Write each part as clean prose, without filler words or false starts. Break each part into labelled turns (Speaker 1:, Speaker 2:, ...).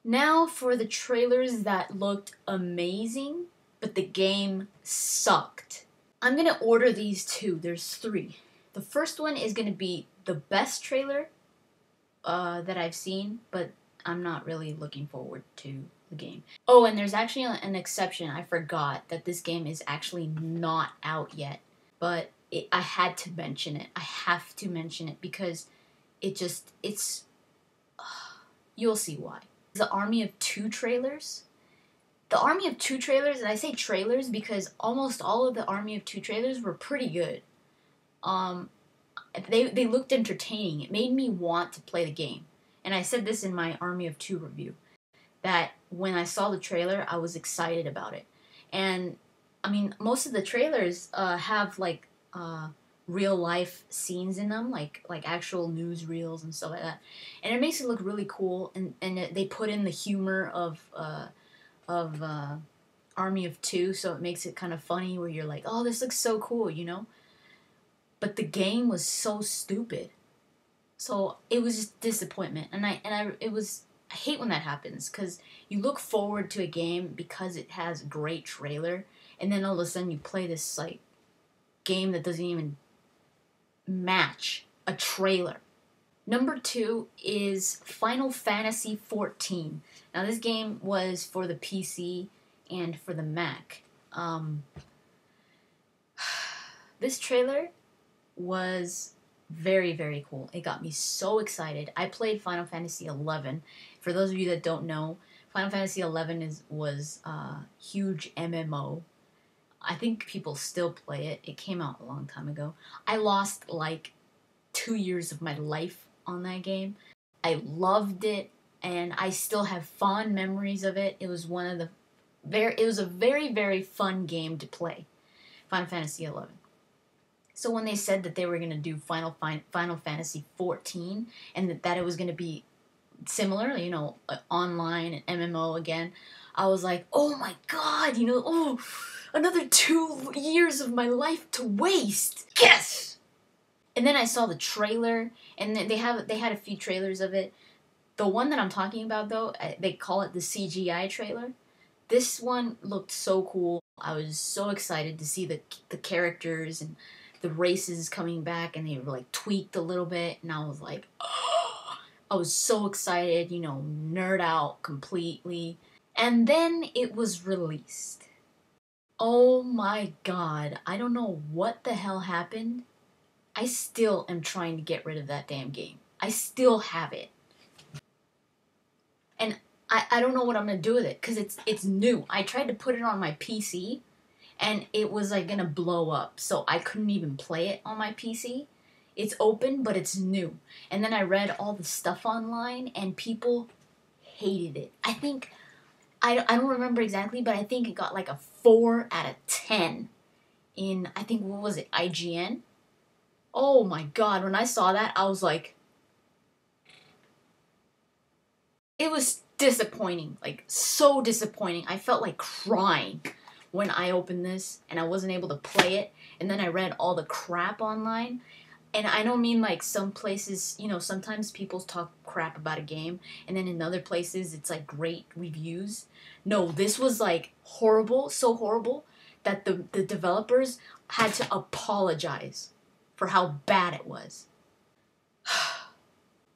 Speaker 1: Now for the trailers that looked amazing, but the game sucked. I'm gonna order these two. There's three. The first one is gonna be the best trailer that I've seen, but I'm not really looking forward to the game. Oh, and there's actually an exception. I forgot that this game is actually not out yet, but I had to mention it. I have to mention it because it's you'll see why. The Army of Two trailers. The Army of Two trailers, and I say trailers because almost all of the Army of Two trailers were pretty good. Um, they looked entertaining. It made me want to play the game. And I said this in my Army of Two review, that when I saw the trailer, I was excited about it. And I mean, most of the trailers have like real life scenes in them, like actual newsreels and stuff like that, and it makes it look really cool. And they put in the humor of Army of Two, so it makes it kind of funny where you're like, oh, this looks so cool, you know. But the game was so stupid, so it was just disappointment. I hate when that happens because you look forward to a game because it has a great trailer, and then all of a sudden you play this like game that doesn't even match a trailer. Number two is Final Fantasy XIV. Now this game was for the PC and for the Mac. This trailer was very, very cool. It got me so excited. I played Final Fantasy XI. For those of you that don't know, Final Fantasy XI was a huge MMO. I think people still play it. It came out a long time ago. I lost like 2 years of my life on that game. I loved it, and I still have fond memories of it. It was a very, very fun game to play, Final Fantasy XI. So when they said that they were going to do Final Fantasy XIV, and that it was going to be similar, you know, online and MMO again, I was like, oh my god, you know, oh, another 2 years of my life to waste. Yes! And then I saw the trailer, and they had a few trailers of it. The one that I'm talking about, though, they call it the CGI trailer. This one looked so cool. I was so excited to see the characters and the races coming back, and they were like tweaked a little bit, and I was like, oh, I was so excited, you know, nerd out completely. And then it was released. Oh my god, I don't know what the hell happened. I still am trying to get rid of that damn game. I still have it. And I don't know what I'm going to do with it, because it's new. I tried to put it on my PC, and it was like going to blow up, so I couldn't even play it on my PC. It's open, but it's new. And then I read all the stuff online, and people hated it. I don't remember exactly, but I think it got like a 4 out of 10 in, I think, what was it, IGN? Oh my god, when I saw that, I was like, it was disappointing, like so disappointing. I felt like crying when I opened this and I wasn't able to play it, and then I read all the crap online. And I don't mean like some places, you know, sometimes people talk crap about a game, and then in other places it's like great reviews. No, this was like horrible, so horrible that the developers had to apologize for how bad it was.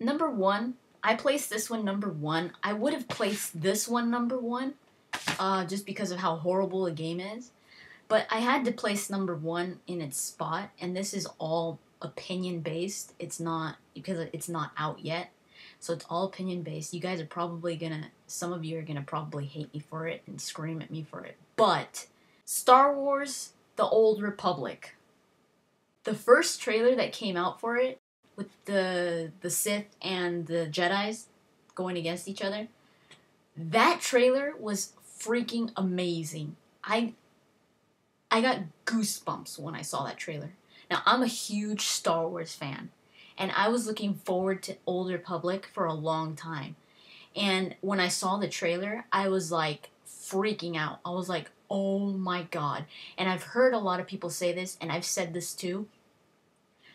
Speaker 1: Number one, I placed this one number one. I would have placed this one number one, just because of how horrible the game is. But I had to place number one in its spot, and this is all opinion based. It's not, because it's not out yet, so it's all opinion based. You guys are probably gonna, some of you are gonna probably hate me for it and scream at me for it. But Star Wars: The Old Republic. The first trailer that came out for it, with the Sith and the Jedis going against each other, that trailer was freaking amazing. I got goosebumps when I saw that trailer. Now, I'm a huge Star Wars fan, and I was looking forward to Old Republic for a long time. And when I saw the trailer, I was like freaking out. I was like, oh my god. And I've heard a lot of people say this, and I've said this too.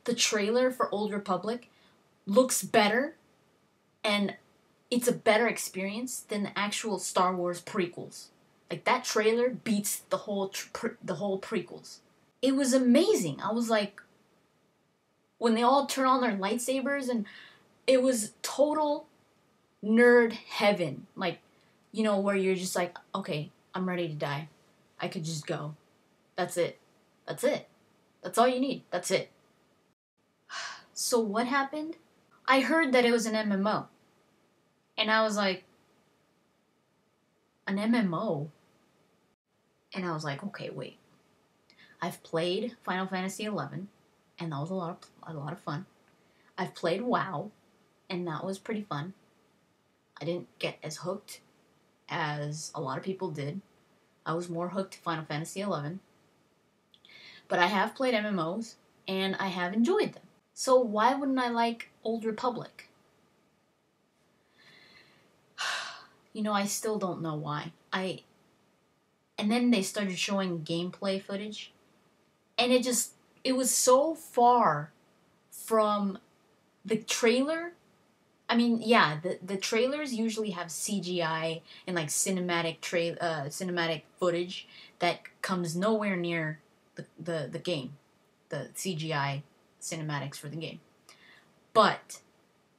Speaker 1: The trailer for Old Republic looks better and it's a better experience than the actual Star Wars prequels. Like, that trailer beats the whole prequels. It was amazing. I was like, when they all turn on their lightsabers, and it was total nerd heaven. Like, you know, where you're just like, okay, I'm ready to die. I could just go. That's it. That's it. That's all you need. That's it. So what happened? I heard that it was an MMO. And I was like, an MMO? And I was like, okay, wait. I've played Final Fantasy XI, and that was a lot of fun. I've played WoW, and that was pretty fun. I didn't get as hooked as a lot of people did. I was more hooked to Final Fantasy XI. But I have played MMOs, and I have enjoyed them. So why wouldn't I like Old Republic? You know, I still don't know why. And then they started showing gameplay footage, and it was so far from the trailer. I mean, yeah, the trailers usually have CGI and like cinematic footage that comes nowhere near the game, the CGI cinematics for the game. But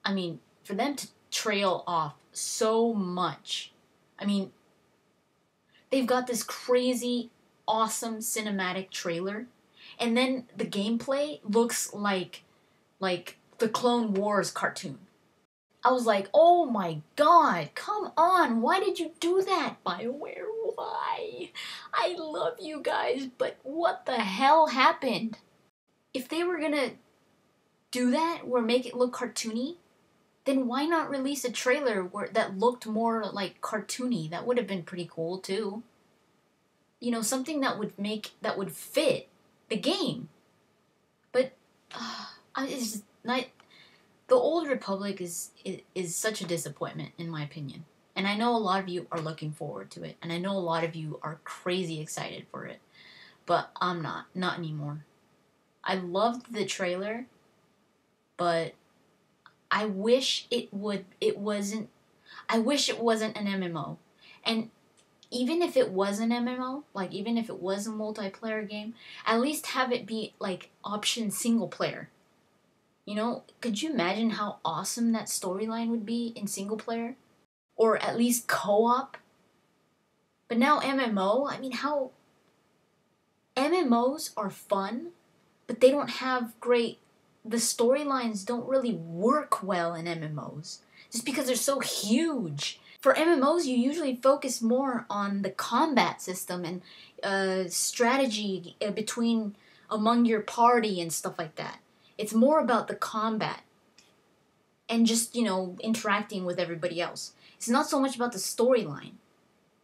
Speaker 1: I mean, for them to trail off so much, I mean, they've got this crazy, awesome cinematic trailer, and then the gameplay looks like the Clone Wars cartoon. I was like, oh my god, come on, why did you do that, BioWare? Why? I love you guys, but what the hell happened? If they were gonna do that, or make it look cartoony, then why not release a trailer that looked more like cartoony? That would have been pretty cool too. You know, something that would fit the game. But it's just not. The Old Republic is such a disappointment, in my opinion. And I know a lot of you are looking forward to it. And I know a lot of you are crazy excited for it. But I'm not. Not anymore. I loved the trailer. But I wish it wasn't an MMO. And even if it was an MMO, like even if it was a multiplayer game, at least have it be like option single player. You know, could you imagine how awesome that storyline would be in single player? Or at least co-op? But now MMO, I mean, how... MMOs are fun, but they don't have great... The storylines don't really work well in MMOs. Just because they're so huge. For MMOs, you usually focus more on the combat system and strategy among your party and stuff like that. It's more about the combat and just, you know, interacting with everybody else. It's not so much about the storyline.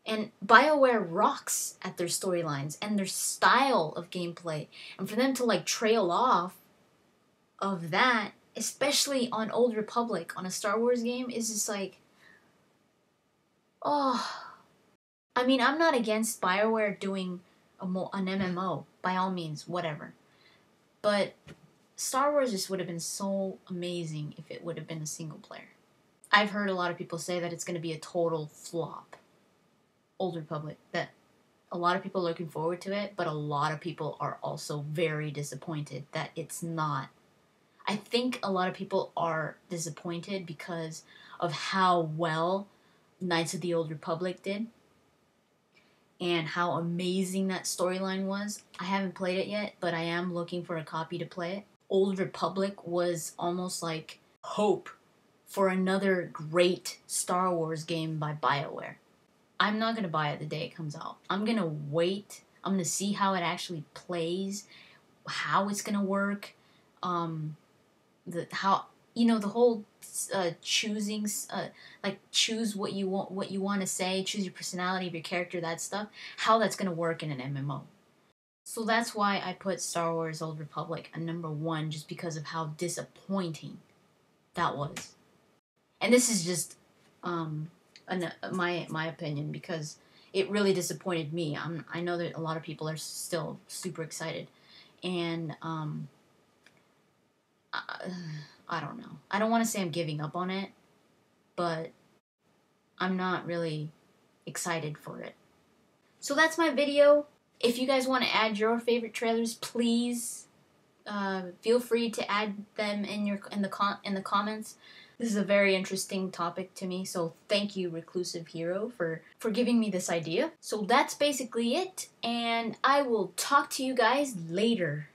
Speaker 1: And BioWare rocks at their storylines and their style of gameplay. And for them to, like, trail off of that, especially on Old Republic, on a Star Wars game, is just like, oh. I mean, I'm not against BioWare doing an MMO, by all means, whatever. But Star Wars just would have been so amazing if it would have been a single player. I've heard a lot of people say that it's going to be a total flop. Old Republic. That a lot of people are looking forward to it, but a lot of people are also very disappointed that it's not. I think a lot of people are disappointed because of how well Knights of the Old Republic did and how amazing that storyline was. I haven't played it yet, but I am looking for a copy to play it. Old Republic was almost like hope for another great Star Wars game by BioWare. I'm not going to buy it the day it comes out. I'm going to wait. I'm going to see how it actually plays, how it's going to work, the whole choosing, like choose what you want to say, choose your personality of your character, that stuff, how that's going to work in an MMO. So that's why I put Star Wars Old Republic at number 1, just because of how disappointing that was. And this is just my opinion, because it really disappointed me. I know that a lot of people are still super excited, and I don't know. I don't want to say I'm giving up on it, but I'm not really excited for it. So that's my video. If you guys want to add your favorite trailers, please feel free to add them in the comments. This is a very interesting topic to me, so thank you, Reclusive Hero, for giving me this idea. So that's basically it, and I will talk to you guys later.